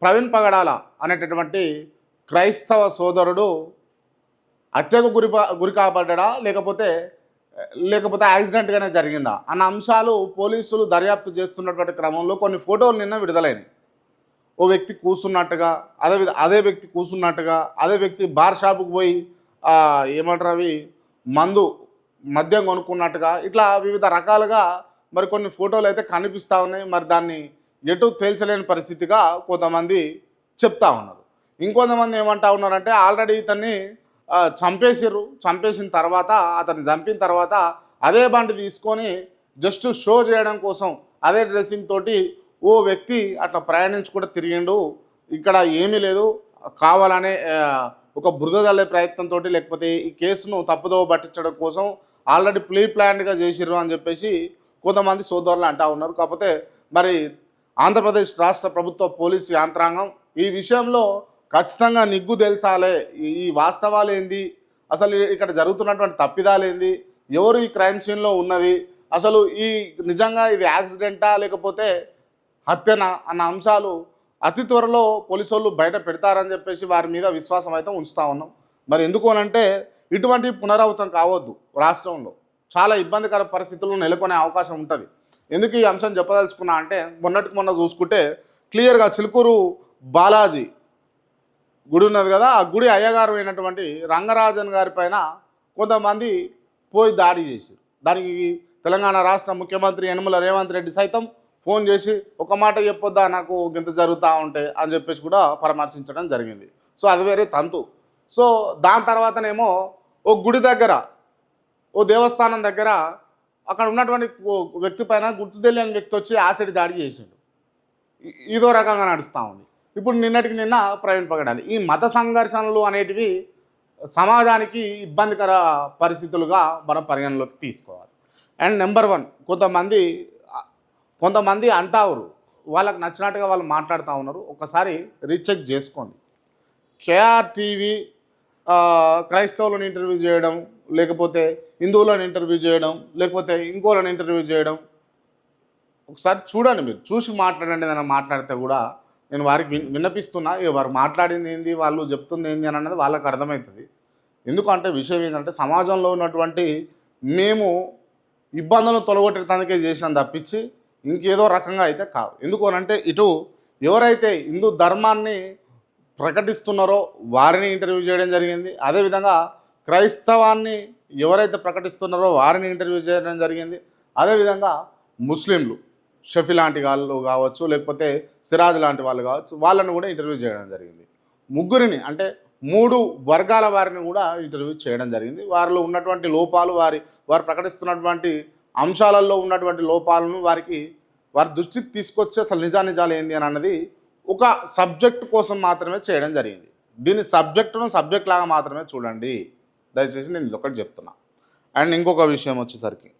ప్రవీణ్ పగడాల అనేటటువంటి క్రైస్తవ సోదరుడు హత్యకు గురి కాబడ్డా లేకపోతే లేకపోతే యాక్సిడెంట్గానే జరిగిందా అన్న అంశాలు పోలీసులు దర్యాప్తు చేస్తున్నటువంటి క్రమంలో కొన్ని ఫోటోలు నిన్న విడుదలైనవి. ఓ వ్యక్తి కూర్చున్నట్టుగా, అదే వ్యక్తి కూర్చున్నట్టుగా, అదే వ్యక్తి బార్ షాపుకు పోయి ఏమంటారు అవి మద్యం కొనుక్కున్నట్టుగా, ఇట్లా వివిధ రకాలుగా మరి కొన్ని ఫోటోలు అయితే కనిపిస్తూ ఉన్నాయి. మరి దాన్ని ఎటు తేల్చలేని పరిస్థితిగా కొంతమంది చెప్తా ఉన్నారు. ఇంకొంతమంది ఏమంటా ఉన్నారంటే ఆల్రెడీ ఇతన్ని చంపేసిన తర్వాత, అతన్ని చంపిన తర్వాత అదే బండి తీసుకొని జస్ట్ షో చేయడం కోసం అదే డ్రెస్సింగ్ తోటి ఓ వ్యక్తి అట్లా ప్రయాణించుకుంటూ తిరిగిండు, ఇక్కడ ఏమీ లేదు, కావాలనే ఒక బురద జల్లే ప్రయత్నంతో లేకపోతే ఈ కేసును తప్పుదోవ పట్టించడం కోసం ఆల్రెడీ ప్లాన్డ్గా చేసిర్రు అని చెప్పేసి కొంతమంది సోదరులు అంటూ ఉన్నారు. కాకపోతే మరి ఆంధ్రప్రదేశ్ రాష్ట్ర ప్రభుత్వ పోలీసు యంత్రాంగం ఈ విషయంలో ఖచ్చితంగా నిగ్గు తెలుసాలే, ఈ వాస్తవాలు ఏంది, అసలు ఇక్కడ జరుగుతున్నటువంటి తప్పిదాలు ఏంది, ఎవరు ఈ క్రైమ్ సీన్లో ఉన్నది, అసలు ఈ నిజంగా ఇది యాక్సిడెంటా లేకపోతే హత్యనా అన్న అంశాలు అతి త్వరలో పోలీసు వాళ్ళు బయట పెడతారని చెప్పేసి వారి మీద విశ్వాసం అయితే ఉంచుతూ ఉన్నాం. మరి ఎందుకు అనంటే ఇటువంటి పునరావృతం కావద్దు. రాష్ట్రంలో చాలా ఇబ్బందికర పరిస్థితుల్లో నెలకొనే అవకాశం ఉంటుంది. ఎందుకు ఈ అంశం చెప్పదలుచుకున్నా అంటే మొన్న చూసుకుంటే క్లియర్గా చిలుకూరు బాలాజీ గుడి ఉన్నది కదా, ఆ గుడి అయ్యగారు అయినటువంటి రంగరాజన్ గారి పైన కొంతమంది పోయి దాడి చేశారు. దానికి తెలంగాణ రాష్ట్ర ముఖ్యమంత్రి యనమల రేవంత్ రెడ్డి సైతం ఫోన్ చేసి ఒక మాట చెప్పొద్దా నాకు గింత జరుగుతూ ఉంటే అని చెప్పేసి కూడా పరామర్శించడం జరిగింది. సో అది వేరే తంతు. సో దాని తర్వాతనేమో ఓ గుడి దగ్గర, ఓ దేవస్థానం దగ్గర అక్కడ ఉన్నటువంటి వ్యక్తి పైన గుర్తు తెలియని వ్యక్తి వచ్చి యాసిడ్ దాడి చేసిండు. ఇదో రకంగా నడుస్తూ ఉంది. ఇప్పుడు నిన్నటికి నిన్న ప్రవీణ్ పగడాలి. ఈ మత సంఘర్షణలు అనేటివి సమాజానికి ఇబ్బందికర పరిస్థితులుగా మనం పరిగణలోకి తీసుకోవాలి. అండ్ నెంబర్ 1, కొంతమంది అంటారు, వాళ్ళకి నచ్చినట్టుగా వాళ్ళు మాట్లాడుతూ ఉన్నారు. ఒకసారి రీచెక్ చేసుకోండి. కేఆర్ టీవీ క్రైస్తవులను ఇంటర్వ్యూ చేయడం, లేకపోతే హిందువులను ఇంటర్వ్యూ చేయడం, లేకపోతే ఇంకోళ్ళని ఇంటర్వ్యూ చేయడం ఒకసారి చూడండి. మీరు చూసి మాట్లాడండి. ఏదైనా మాట్లాడితే కూడా నేను వారికి విన్నపిస్తున్నా, వారు మాట్లాడింది ఏంది, వాళ్ళు చెప్తుంది ఏంది అని అన్నది వాళ్ళకి అర్థమవుతుంది. ఎందుకంటే విషయం ఏంటంటే సమాజంలో ఉన్నటువంటి మేము ఇబ్బందులను తొలగొట్టడానికే చేసినాం తప్పించి ఇంకేదో రకంగా అయితే కావు. ఎందుకు అనంటే ఇటు ఎవరైతే హిందూ ధర్మాన్ని ప్రకటిస్తున్నారో వారిని ఇంటర్వ్యూ చేయడం జరిగింది. అదేవిధంగా క్రైస్తవాన్ని ఎవరైతే ప్రకటిస్తున్నారో వారిని ఇంటర్వ్యూ చేయడం జరిగింది. అదేవిధంగా ముస్లింలు షఫీ లాంటి వాళ్ళు కావచ్చు, లేకపోతే సిరాజ్ లాంటి వాళ్ళు కావచ్చు, వాళ్ళని కూడా ఇంటర్వ్యూ చేయడం జరిగింది. ముగ్గురిని అంటే 3 వర్గాల వారిని కూడా ఇంటర్వ్యూ చేయడం జరిగింది. వారిలో ఉన్నటువంటి లోపాలు, వారు ప్రకటిస్తున్నటువంటి అంశాలలో ఉన్నటువంటి లోపాలను వారి దృష్టికి తీసుకొచ్చి అసలు నిజాలు ఏంది అని అన్నది ఒక సబ్జెక్ట్ కోసం మాత్రమే చేయడం జరిగింది. దీని సబ్జెక్ట్ లాగా మాత్రమే చూడండి దయచేసి, నేను ఇదొకటి చెప్తున్నా. అండ్ ఇంకొక విషయం వచ్చేసరికి